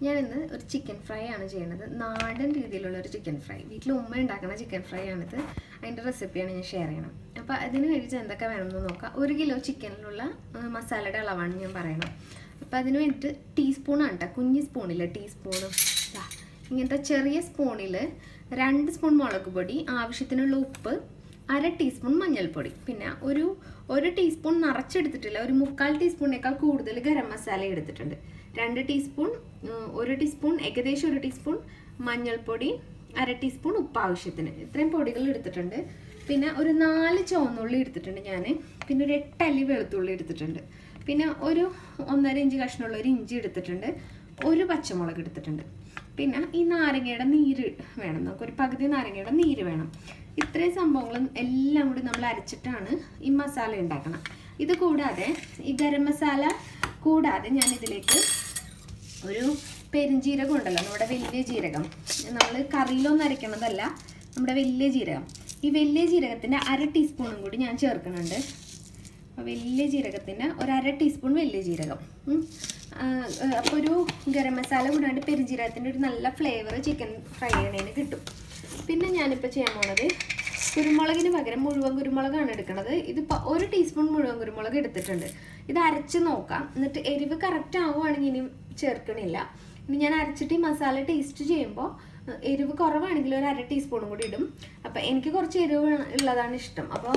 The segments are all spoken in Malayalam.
ഞാനിന്ന് ഒരു ചിക്കൻ ഫ്രൈ ആണ് ചെയ്യുന്നത്. നാടൻ രീതിയിലുള്ള ഒരു ചിക്കൻ ഫ്രൈ. വീട്ടിൽ ഉമ്മ ഉണ്ടാക്കുന്ന ചിക്കൻ ഫ്രൈ ആണിത്. അതിൻ്റെ റെസിപ്പിയാണ് ഞാൻ ഷെയർ ചെയ്യണം. അപ്പോൾ അതിന് വേണ്ടിയിട്ട് എന്തൊക്കെ വേണമെന്ന് നോക്കാം. 1 കിലോ ചിക്കനിലുള്ള മസാലയുടെ അളവാണ് ഞാൻ പറയണം. അപ്പോൾ അതിന് വേണ്ടിയിട്ട് ടീസ്പൂണാണ് കേട്ടോ, കുഞ്ഞി സ്പൂണില്ല, ടീസ്പൂണ് ഇങ്ങനത്തെ ചെറിയ സ്പൂണിൽ 2 സ്പൂൺ മുളക് പൊടി, ആവശ്യത്തിനുള്ള ഉപ്പ്, 1/2 ടീസ്പൂൺ മഞ്ഞൾപ്പൊടി, പിന്നെ ഒരു ടീസ്പൂൺ നിറച്ചെടുത്തിട്ടില്ല, ഒരു 3/4 ടീസ്പൂണിനേക്കാൾ കൂടുതൽ ഗരം മസാല എടുത്തിട്ടുണ്ട്. 2 ടീസ്പൂൺ, 1 ടീസ്പൂൺ, ഏകദേശം 1 ടീസ്പൂൺ മഞ്ഞൾപ്പൊടി, 1/2 ടീസ്പൂൺ ഉപ്പ് ആവശ്യത്തിന്. ഇത്രയും പൊടികൾ എടുത്തിട്ടുണ്ട്. പിന്നെ ഒരു 4 ചുവന്നുള്ളി എടുത്തിട്ടുണ്ട് ഞാൻ. പിന്നെ ഒരു 8 അല്ലി വെളുത്തുള്ളി എടുത്തിട്ടുണ്ട്. പിന്നെ ഒരു 1.5 ഇഞ്ച് കഷ്ണമുള്ള ഒരു ഇഞ്ചി എടുത്തിട്ടുണ്ട്. ഒരു പച്ചമുളക് എടുത്തിട്ടുണ്ട്. പിന്നെ ഈ നാരങ്ങയുടെ നീര് വേണം, നമുക്കൊരു പകുതി നാരങ്ങയുടെ നീര് വേണം. ഇത്രയും സംഭവങ്ങളും എല്ലാം കൂടി നമ്മൾ അരച്ചിട്ടാണ് ഈ മസാല ഉണ്ടാക്കണം. ഇത് കൂടാതെ ഈ ഗരം മസാല കൂടാതെ ഞാനിതിലേക്ക് ഒരു പെരുംജീരകം ഉണ്ടല്ലോ, നമ്മുടെ വലിയ ജീരകം, നമ്മൾ കറിയിലൊന്നും അരയ്ക്കണതല്ല, നമ്മുടെ വലിയ ജീരകം. ഈ വലിയ ജീരകത്തിൻ്റെ 1/2 ടീസ്പൂണും കൂടി ഞാൻ ചേർക്കുന്നുണ്ട്. വലിയ ജീരകത്തിൻ്റെ ഒരു 1/2 ടീസ്പൂൺ വലിയ ജീരകം. അപ്പോൾ ഒരു ഗരം മസാല കൂടാണ്ട് പെരുംജീരകത്തിൻ്റെ ഒരു നല്ല ഫ്ലേവർ ചിക്കൻ ഫ്രൈ ചെയ്യണതിന് കിട്ടും. പിന്നെ ഞാനിപ്പോൾ ചെയ്യാൻ പോണത്, കുരുമുളകിന് പകരം മുഴുവൻ കുരുമുളകാണ് എടുക്കുന്നത്. ഇതിപ്പോൾ 1 ടീസ്പൂൺ മുഴുവൻ കുരുമുളക് എടുത്തിട്ടുണ്ട്. ഇത് അരച്ച് നോക്കാം, എന്നിട്ട് എരിവ് കറക്റ്റ് ആവുകയാണെങ്കിൽ ഇനി ചേർക്കണില്ല. ഇനി ഞാൻ അരച്ചിട്ട് ഈ മസാല ടേസ്റ്റ് ചെയ്യുമ്പോൾ എരിവ് കുറവാണെങ്കിൽ ഒരു 1/2 ടീസ്പൂണും കൂടി ഇടും. അപ്പോൾ എനിക്ക് കുറച്ച് എരിവ് ഉള്ളതാണ് ഇഷ്ടം. അപ്പോൾ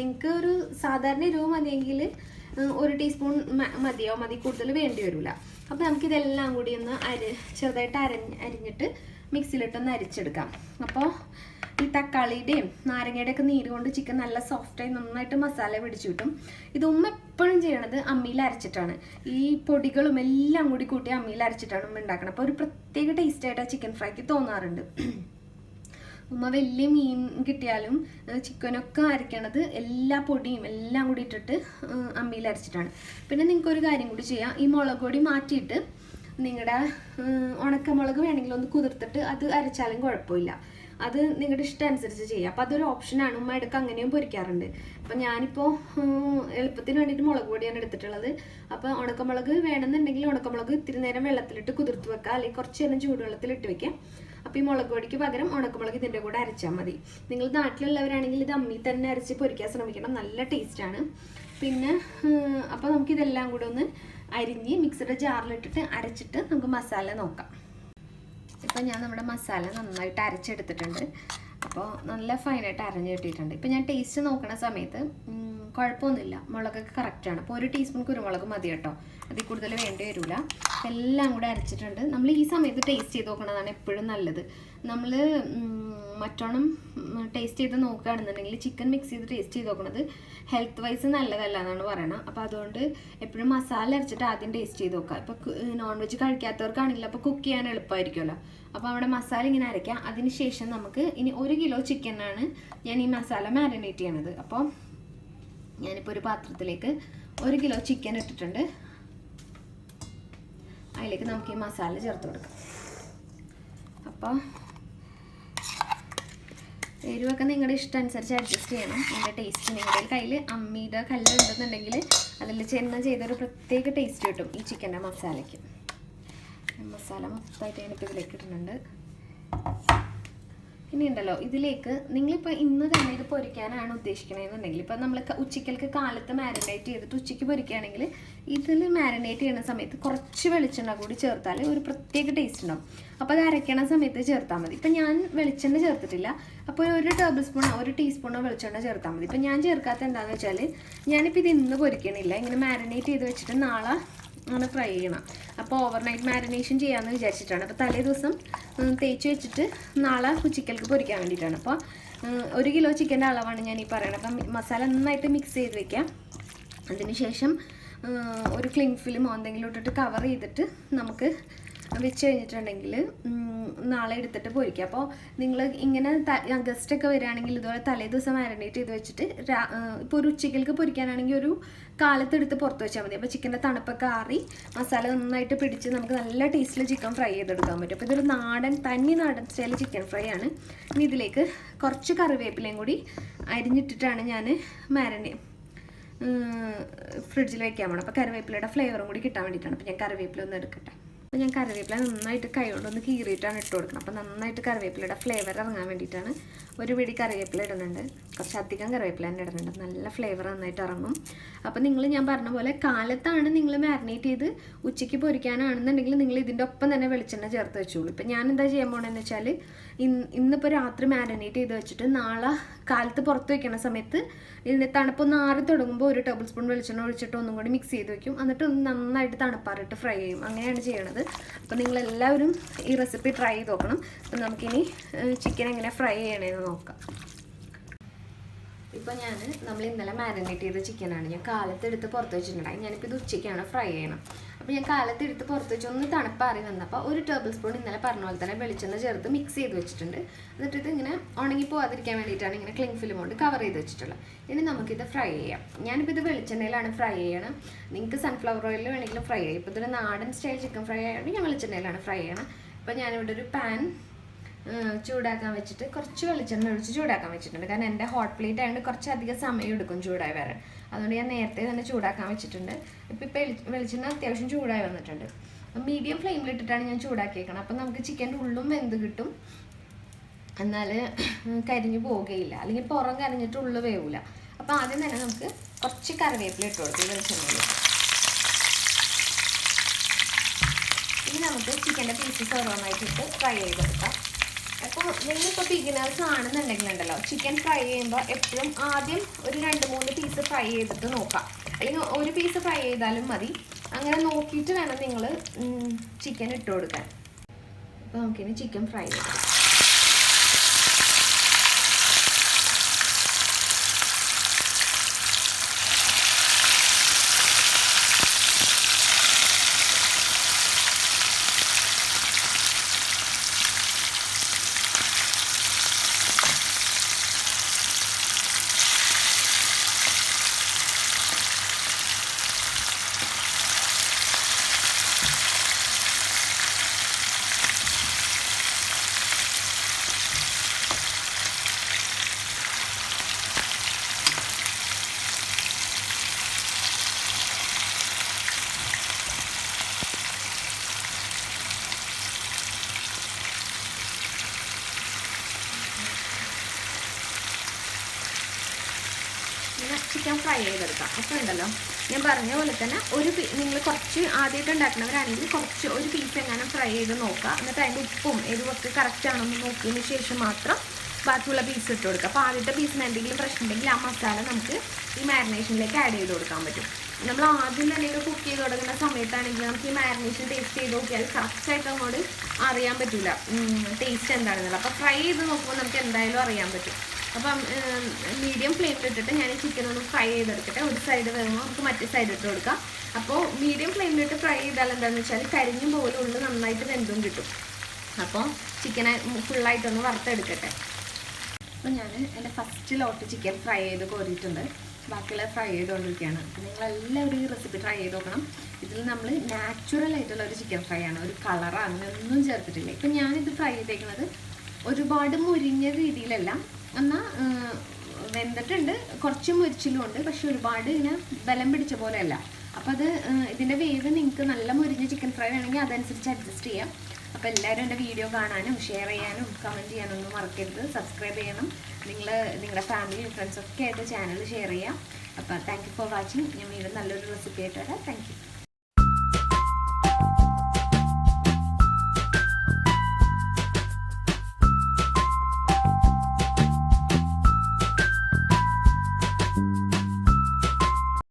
നിങ്ങൾക്ക് ഒരു സാധാരണ എരിവ് മതിയെങ്കിൽ 1 ടീസ്പൂൺ മതി കൂടുതൽ വേണ്ടി വരില്ല. അപ്പോൾ നമുക്കിതെല്ലാം കൂടി ഒന്ന് ചെറുതായിട്ട് അരിഞ്ഞിട്ട് മിക്സിയിലിട്ടൊന്ന് അരിച്ചെടുക്കാം. അപ്പോൾ ഈ തക്കാളിയുടെയും നാരങ്ങയുടെ ഒക്കെ നീര് കൊണ്ട് ചിക്കൻ നല്ല സോഫ്റ്റായി നന്നായിട്ട് മസാല പിടിച്ചു കിട്ടും. ഇത് ഉമ്മ എപ്പോഴും ചെയ്യണത് അമ്മിയിൽ അരച്ചിട്ടാണ്. ഈ പൊടികളും എല്ലാം കൂടി കൂട്ടി അമ്മിയിൽ അരച്ചിട്ടാണ് ഉമ്മ ഉണ്ടാക്കണം. അപ്പോൾ ഒരു പ്രത്യേക ടേസ്റ്റായിട്ട് ആ ചിക്കൻ ഫ്രൈക്ക് തോന്നാറുണ്ട്. ഉമ്മ വലിയ മീൻ കിട്ടിയാലും ചിക്കനൊക്കെ അരയ്ക്കണത് എല്ലാ പൊടിയും എല്ലാം കൂടി ഇട്ടിട്ട് അമ്മിയിൽ അരച്ചിട്ടാണ്. പിന്നെ നിങ്ങൾക്കൊരു കാര്യം കൂടി ചെയ്യാം, ഈ മുളക് പൊടി മാറ്റിയിട്ട് നിങ്ങളുടെ ഉണക്കമുളക് വേണമെങ്കിൽ ഒന്ന് കുതിർത്തിട്ട് അത് അരച്ചാലും കുഴപ്പമില്ല. അത് നിങ്ങളുടെ ഇഷ്ടം അനുസരിച്ച് ചെയ്യാം. അപ്പോൾ അതൊരു ഓപ്ഷനാണ്. ഉമ്മ എടുക്കുക അങ്ങനെയും പൊരിക്കാറുണ്ട്. അപ്പോൾ ഞാനിപ്പോൾ എളുപ്പത്തിന് വേണ്ടിയിട്ട് മുളക് പൊടിയാണ് എടുത്തിട്ടുള്ളത്. അപ്പോൾ ഉണക്കമുളക് വേണമെന്നുണ്ടെങ്കിൽ ഉണക്കമുളക് ഇത്തിരി നേരം വെള്ളത്തിലിട്ട് കുതിർത്ത് വെക്കുക, അല്ലെങ്കിൽ കുറച്ച് നേരം ചൂടുവെള്ളത്തിലിട്ട് വെക്കാം. അപ്പോൾ ഈ മുളക് പൊടിക്ക് പകരം ഉണക്കമുളക് ഇതിൻ്റെ കൂടെ അരച്ചാൽ മതി. നിങ്ങൾ നാട്ടിലുള്ളവരാണെങ്കിൽ ഇത് അമ്മി തന്നെ അരച്ച് പൊരിക്കാൻ ശ്രമിക്കണം, നല്ല ടേസ്റ്റാണ്. പിന്നെ അപ്പോൾ നമുക്കിതെല്ലാം കൂടെ ഒന്ന് അരിഞ്ഞ് മിക്സിയുടെ ജാറിലിട്ടിട്ട് അരച്ചിട്ട് നമുക്ക് മസാല നോക്കാം. ഇപ്പം ഞാൻ നമ്മുടെ മസാല നന്നായിട്ട് അരച്ചെടുത്തിട്ടുണ്ട്. അപ്പോൾ നല്ല ഫൈനായിട്ട് അരഞ്ഞ് കിട്ടിയിട്ടുണ്ട്. ഇപ്പം ഞാൻ ടേസ്റ്റ് നോക്കുന്ന സമയത്ത് കുഴപ്പമൊന്നുമില്ല, മുളകൊക്കെ കറക്റ്റാണ്. അപ്പോൾ 1 ടീസ്പൂൺ കുരുമുളക് മതി കേട്ടോ, അതിൽ കൂടുതൽ വേണ്ടി വരില്ല. എല്ലാം കൂടെ അരച്ചിട്ടുണ്ട്. നമ്മൾ ഈ സമയത്ത് ടേസ്റ്റ് ചെയ്ത് നോക്കണതാണ് എപ്പോഴും നല്ലത്. നമ്മൾ മറ്റോണം ടേസ്റ്റ് ചെയ്ത് നോക്കുകയാണെന്നുണ്ടെങ്കിൽ ചിക്കൻ മിക്സ് ചെയ്ത് ടേസ്റ്റ് ചെയ്ത് നോക്കണത് ഹെൽത്ത് വൈസ് നല്ലതല്ല എന്നാണ് പറയണത്. അപ്പോൾ അതുകൊണ്ട് എപ്പോഴും മസാല അരച്ചിട്ട് ആദ്യം ടേസ്റ്റ് ചെയ്ത് നോക്കുക. ഇപ്പോൾ നോൺ വെജ് കഴിക്കാത്തവർക്കാണെങ്കിലും അപ്പോൾ കുക്ക് ചെയ്യാൻ എളുപ്പമായിരിക്കുമല്ലോ. അപ്പോൾ അവിടെ മസാല ഇങ്ങനെ അരയ്ക്കാം. അതിന് ശേഷം നമുക്ക് ഇനി 1 കിലോ ചിക്കനാണ് ഞാൻ ഈ മസാല മാരിനേറ്റ് ചെയ്യണത്. അപ്പോൾ ഞാനിപ്പോൾ ഒരു പാത്രത്തിലേക്ക് 1 കിലോ ചിക്കൻ ഇട്ടിട്ടുണ്ട്. അതിലേക്ക് നമുക്ക് ഈ മസാല ചേർത്ത് കൊടുക്കാം. അപ്പോൾ എരിവൊക്കെ നിങ്ങളുടെ ഇഷ്ടം അനുസരിച്ച് അഡ്ജസ്റ്റ് ചെയ്യണം. അതിൻ്റെ ടേസ്റ്റ് നിങ്ങളുടെ കയ്യിൽ അമ്മിയുടെ കല്ല് ഉണ്ടെന്നുണ്ടെങ്കിൽ അതിൽ ചെന്ന ചെയ്തൊരു പ്രത്യേക ടേസ്റ്റ് കിട്ടും ഈ ചിക്കൻ്റെ മസാലയ്ക്ക്. മസാല മൊത്തമായിട്ട് ഞാനിപ്പോൾ ഇതിലേക്ക് ഇടുന്നുണ്ട്. ഇനി ഉണ്ടല്ലോ, ഇതിലേക്ക് നിങ്ങളിപ്പോൾ ഇന്ന് തന്നെ ഇത് പൊരിക്കാനാണ് ഉദ്ദേശിക്കണമെന്നുണ്ടെങ്കിൽ, ഇപ്പോൾ നമ്മൾ ഉച്ചയ്ക്കൽക്ക് കാലത്ത് മാരിനേറ്റ് ചെയ്തിട്ട് ഉച്ചയ്ക്ക് പൊരിക്കുകയാണെങ്കിൽ ഇതിൽ മാരിനേറ്റ് ചെയ്യുന്ന സമയത്ത് കുറച്ച് വെളിച്ചെണ്ണ കൂടി ചേർത്താൽ ഒരു പ്രത്യേക ടേസ്റ്റ് ഉണ്ടാവും. അപ്പോൾ അത് അരയ്ക്കണ സമയത്ത് ചേർത്താൽ മതി. ഇപ്പം ഞാൻ വെളിച്ചെണ്ണ ചേർത്തിട്ടില്ല, അപ്പോൾ 1 ടീസ്പൂണോ വെളിച്ചെണ്ണ ചേർത്താൽ മതി. ഇപ്പം ഞാൻ ചേർക്കാത്ത എന്താണെന്ന് വെച്ചാൽ, ഞാനിപ്പോൾ ഇത് ഇന്ന് പൊരിക്കണില്ല, ഇങ്ങനെ മാരിനേറ്റ് ചെയ്ത് വെച്ചിട്ട് നാളെ ആണ് ഫ്രൈ ചെയ്യണം. അപ്പോൾ ഓവർനൈറ്റ് മാരിനേഷൻ ചെയ്യാമെന്ന് വിചാരിച്ചിട്ടാണ്. അപ്പോൾ തലേ ദിവസം തേച്ച് വെച്ചിട്ട് നാളെ ഉച്ചയ്ക്കൽക്ക് പൊരിക്കാൻ വേണ്ടിയിട്ടാണ്. അപ്പോൾ 1 കിലോ ചിക്കൻ്റെ അളവാണ് ഞാൻ ഈ പറയണത്. അപ്പം മസാല നന്നായിട്ട് മിക്സ് ചെയ്ത് വെക്കാം. അതിനുശേഷം ഒരു ക്ലിംഗ് ഫിലിമോ എന്തെങ്കിലും ഇട്ടിട്ട് കവർ ചെയ്തിട്ട് നമുക്ക് വെച്ച് കഴിഞ്ഞിട്ടുണ്ടെങ്കിൽ നാളെ എടുത്തിട്ട് പൊരിക്കുക. അപ്പോൾ നിങ്ങൾ ഇങ്ങനെ ഗസ്റ്റൊക്കെ വരികയാണെങ്കിൽ ഇതുപോലെ തലേ ദിവസം മാരിനേറ്റ് ചെയ്ത് വെച്ചിട്ട് ഇപ്പോൾ ഒരു ഉച്ചയ്ക്കൽക്ക് പൊരിക്കാനാണെങ്കിൽ ഒരു കാലത്തെടുത്ത് പുറത്ത് വെച്ചാൽ മതി. അപ്പോൾ ചിക്കൻ്റെ തണുപ്പൊക്കെ ആറി മസാല നന്നായിട്ട് പിടിച്ച് നമുക്ക് നല്ല ടേസ്റ്റിൽ ചിക്കൻ ഫ്രൈ ചെയ്തെടുക്കാൻ പറ്റും. അപ്പോൾ ഇതൊരു തനി നാടൻ സ്റ്റൈൽ ചിക്കൻ ഫ്രൈ ആണ്. ഇനി ഇതിലേക്ക് കുറച്ച് കറിവേപ്പിലയും കൂടി അരിഞ്ഞിട്ടിട്ടാണ് ഞാൻ ഫ്രിഡ്ജിൽ വയ്ക്കാൻ പോകണം. അപ്പോൾ കറിവേപ്പിലയുടെ ഫ്ലേവറും കൂടി കിട്ടാൻ വേണ്ടിയിട്ടാണ്. അപ്പോൾ ഞാൻ കറിവേപ്പില ഒന്ന് എടുക്കട്ടെ. അപ്പോൾ ഞാൻ കറിവേപ്പില നന്നായിട്ട് കൈ കൊണ്ടൊന്ന് കീറിയിട്ടാണ് ഇട്ട് കൊടുക്കുന്നത്. അപ്പോൾ നന്നായിട്ട് കറിവേപ്പിലയുടെ ഫ്ലേവർ ഇറങ്ങാൻ വേണ്ടിയിട്ടാണ് ഒരു പിടി കറിവേപ്പില ഇടുന്നുണ്ട്. കുറച്ചധികം കറിവേപ്പില തന്നെ ഇടുന്നുണ്ട്, നല്ല ഫ്ലേവർ നന്നായിട്ട് ഇറങ്ങും. അപ്പോൾ ഞാൻ പറഞ്ഞ പോലെ കാലത്താണ് നിങ്ങൾ മാരിനേറ്റ് ചെയ്ത് ഉച്ചയ്ക്ക് പൊരിക്കാനാണെന്നുണ്ടെങ്കിൽ നിങ്ങൾ ഇതിൻ്റെ ഒപ്പം തന്നെ വെളിച്ചെണ്ണ ചേർത്ത് വെച്ചോളൂ. ഇപ്പം ഞാൻ എന്താ ചെയ്യാൻ പോകണമെന്ന് വെച്ചാൽ ഇന്നിപ്പോൾ രാത്രി മാരിനേറ്റ് ചെയ്ത് വെച്ചിട്ട് നാളെ കാലത്ത് പുറത്ത് വയ്ക്കുന്ന സമയത്ത് ഇതിൻ്റെ തണുപ്പൊന്ന് ആറി തുടങ്ങുമ്പോൾ ഒരു ടേബിൾ സ്പൂൺ വെളിച്ചെണ്ണ ഒഴിച്ചിട്ട് ഒന്നും കൂടി മിക്സ് ചെയ്ത് വെക്കും. എന്നിട്ട് ഒന്ന് നന്നായിട്ട് തണുപ്പാറിട്ട് ഫ്രൈ ചെയ്യും. അങ്ങനെയാണ് ചെയ്യണത്. അപ്പോൾ നിങ്ങളെല്ലാവരും ഈ റെസിപ്പി ട്രൈ ചെയ്ത് നോക്കണം. അപ്പം നമുക്കിനി ചിക്കൻ എങ്ങനെ ഫ്രൈ ചെയ്യണമെന്ന് നോക്കാം. ഇപ്പോൾ നമ്മൾ ഇന്നലെ മാരിനേറ്റ് ചെയ്ത ചിക്കനാണ് ഞാൻ കാലത്തെടുത്ത് പുറത്ത് വെച്ചിട്ടുണ്ടായി. ഞാനിപ്പോൾ ഇത് ഉച്ചയ്ക്കാണ് ഫ്രൈ ചെയ്യണം. അപ്പോൾ ഞാൻ കാലത്തെടുത്ത് പുറത്ത് വെച്ച് ഒന്ന് തണുപ്പാറി വന്നപ്പോൾ ഒരു ടേബിൾ സ്പൂൺ ഇന്നലെ പറഞ്ഞ പോലെ തന്നെ വെളിച്ചെണ്ണ ചേർത്ത് മിക്സ് ചെയ്ത് വെച്ചിട്ടുണ്ട്. എന്നിട്ട് ഇത് ഇങ്ങനെ ഉണങ്ങി പോകാതിരിക്കാൻ വേണ്ടിയിട്ടാണ് ഇങ്ങനെ ക്ലിങ് ഫിലിം കൊണ്ട് കവർ ചെയ്ത് വെച്ചിട്ടുള്ളത്. ഇനി നമുക്കിത് ഫ്രൈ ചെയ്യാം. ഞാനിപ്പോൾ ഇത് വെളിച്ചെണ്ണയിലാണ് ഫ്രൈ ചെയ്യണം. നിങ്ങൾക്ക് സൺഫ്ലവർ ഓയിലിൽ വേണമെങ്കിലും ഫ്രൈ ചെയ്യാം. ഇപ്പോൾ ഇതൊരു നാടൻ സ്റ്റൈൽ ചിക്കൻ ഫ്രൈ ആയതുകൊണ്ട് ഞാൻ വെളിച്ചെണ്ണയിലാണ് ഫ്രൈ ചെയ്യണം. അപ്പോൾ ഞാനിവിടെ ഒരു പാൻ ചൂടാക്കാൻ വെച്ചിട്ട് കുറച്ച് വെളിച്ചെണ്ണ ഒഴിച്ച് ചൂടാക്കാൻ വെച്ചിട്ടുണ്ട്. കാരണം എൻ്റെ ഹോട്ട് പ്ലേറ്റ് ആയതുകൊണ്ട് കുറച്ചധികം സമയം എടുക്കും ചൂടായി വരാൻ. അതുകൊണ്ട് ഞാൻ നേരത്തെ തന്നെ ചൂടാക്കാൻ വെച്ചിട്ടുണ്ട്. ഇപ്പോൾ വെളിച്ചെണ്ണ അത്യാവശ്യം ചൂടായി വന്നിട്ടുണ്ട്. മീഡിയം ഫ്ലെയിമിലിട്ടിട്ടാണ് ഞാൻ ചൂടാക്കിയേക്കണം. അപ്പം നമുക്ക് ചിക്കൻ്റെ ഉള്ളും വെന്ത് കിട്ടും, എന്നാൽ കരിഞ്ഞു പോവുകയില്ല. അല്ലെങ്കിൽ പുറം കരിഞ്ഞിട്ട് ഉള്ളു വേവില്ല. അപ്പോൾ ആദ്യം തന്നെ നമുക്ക് കുറച്ച് കറിവേപ്പില ഇട്ട് കൊടുക്കും വെളിച്ചെണ്ണയിൽ. ഇനി നമുക്ക് ചിക്കൻ്റെ പീസസ് ഓരോന്നായിട്ടിട്ട് ഫ്രൈ ചെയ്തെടുക്കാം. അപ്പോൾ നിങ്ങളിപ്പോൾ ബിഗിനേഴ്സ് ആണെന്നുണ്ടെങ്കിലുണ്ടല്ലോ, ചിക്കൻ ഫ്രൈ ചെയ്യുമ്പോൾ എപ്പോഴും ആദ്യം ഒരു 2-3 പീസ് ഫ്രൈ ചെയ്തിട്ട് നോക്കാം. അല്ലെങ്കിൽ ഒരു പീസ് ഫ്രൈ ചെയ്താലും മതി. അങ്ങനെ നോക്കിയിട്ട് വേണം നിങ്ങൾ ചിക്കൻ ഇട്ട് കൊടുക്കാൻ. അപ്പോൾ നമുക്കിനി ചിക്കൻ ഫ്രൈ ചെയ്തെടുക്കാം. ചിക്കൻ ഫ്രൈ ചെയ്തെടുക്കാം. അപ്പോൾ ഉണ്ടല്ലോ, ഞാൻ പറഞ്ഞ പോലെ തന്നെ നിങ്ങൾ കുറച്ച് ആദ്യമായിട്ട് ഉണ്ടാക്കുന്നവരാണെങ്കിൽ ഒരു പീസ് എങ്ങനെ ഫ്രൈ ചെയ്ത് നോക്കുക. എന്നിട്ട് അതിൻ്റെ ഉപ്പും എരിവൊക്കെ കറക്റ്റ് ആണെന്ന് നോക്കിയതിന് ശേഷം മാത്രം ബാക്കിയുള്ള പീസ് ഇട്ട് കൊടുക്കുക. അപ്പോൾ ആദ്യത്തെ പീസിന് എന്തെങ്കിലും പ്രശ്നം ഉണ്ടെങ്കിൽ ആ മസാല നമുക്ക് ഈ മാരിനേഷനിലേക്ക് ആഡ് ചെയ്ത് കൊടുക്കാൻ പറ്റും. നമ്മൾ ആദ്യം തന്നെ കുക്ക് ചെയ്ത് തുടങ്ങുന്ന സമയത്താണെങ്കിൽ നമുക്ക് ഈ മാരിനേഷൻ ടേസ്റ്റ് ചെയ്ത് നോക്കിയാൽ കറക്റ്റായിട്ട് അങ്ങോട്ട് അറിയാൻ പറ്റില്ല ടേസ്റ്റ് എന്താണെന്നുള്ളത്. അപ്പോൾ ഫ്രൈ ചെയ്ത് നോക്കുമ്പോൾ നമുക്ക് എന്തായാലും അറിയാൻ പറ്റും. അപ്പം മീഡിയം ഫ്ലെയിമിലിട്ടിട്ട് ഞാൻ ഈ ചിക്കൻ ഒന്ന് ഫ്രൈ ചെയ്തെടുക്കട്ടെ. ഒരു സൈഡ് വരുമ്പോൾ നമുക്ക് മറ്റേ സൈഡ് ഇട്ട് കൊടുക്കാം. അപ്പോൾ മീഡിയം ഫ്ലെയിമിലിട്ട് ഫ്രൈ ചെയ്താൽ എന്താണെന്ന് വെച്ചാൽ കരിഞ്ഞും പോലെ ഉള്ളിൽ നന്നായിട്ട് വെന്തും കിട്ടും. അപ്പോൾ ചിക്കനെ ഫുള്ളായിട്ടൊന്ന് വറുത്തെടുക്കട്ടെ. അപ്പോൾ ഞാൻ എൻ്റെ ഫസ്റ്റ് ലോട്ട് ചിക്കൻ ഫ്രൈ ചെയ്ത് കോരിയിട്ടുണ്ട്. ബാക്കിയുള്ള ഫ്രൈ ചെയ്തുകൊണ്ടിരിക്കുകയാണ്. അപ്പോൾ നിങ്ങളെല്ലാവരും ഈ റെസിപ്പി ട്രൈ ചെയ്ത് നോക്കണം. ഇതിൽ നമ്മൾ നാച്ചുറൽ ആയിട്ടുള്ള ഒരു ചിക്കൻ ഫ്രൈ ആണ്, ഒരു കളറാണ്, ഒന്നും ചേർത്തിട്ടില്ല. ഇപ്പം ഞാനിത് ഫ്രൈ ചെയ്തേക്കുന്നത് ഒരുപാട് മുരിഞ്ഞ രീതിയിലല്ല, എന്നാൽ വെന്തിട്ടുണ്ട്, കുറച്ച് മുരിച്ചിലുമുണ്ട്, പക്ഷെ ഒരുപാട് ഇങ്ങനെ ബലം പിടിച്ച പോലെയല്ല. അപ്പോൾ ഇതിൻ്റെ വേവ് നിങ്ങൾക്ക് നല്ല മുരിഞ്ഞ ചിക്കൻ ഫ്രൈ വേണമെങ്കിൽ അതനുസരിച്ച് അഡ്ജസ്റ്റ് ചെയ്യാം. അപ്പോൾ എല്ലാവരും എൻ്റെ വീഡിയോ കാണാനും ഷെയർ ചെയ്യാനും കമൻറ്റ് ചെയ്യാനൊന്നും മറക്കരുത്. സബ്സ്ക്രൈബ് ചെയ്യണം. നിങ്ങളുടെ ഫാമിലിയും ഫ്രണ്ട്സൊക്കെ ആയിട്ട് ചാനൽ ഷെയർ ചെയ്യാം. അപ്പോൾ താങ്ക് യു ഫോർ വാച്ചിങ്. ഞാൻ വീണ്ടും നല്ലൊരു റെസിപ്പി ആയിട്ട് വരാം. Thank you.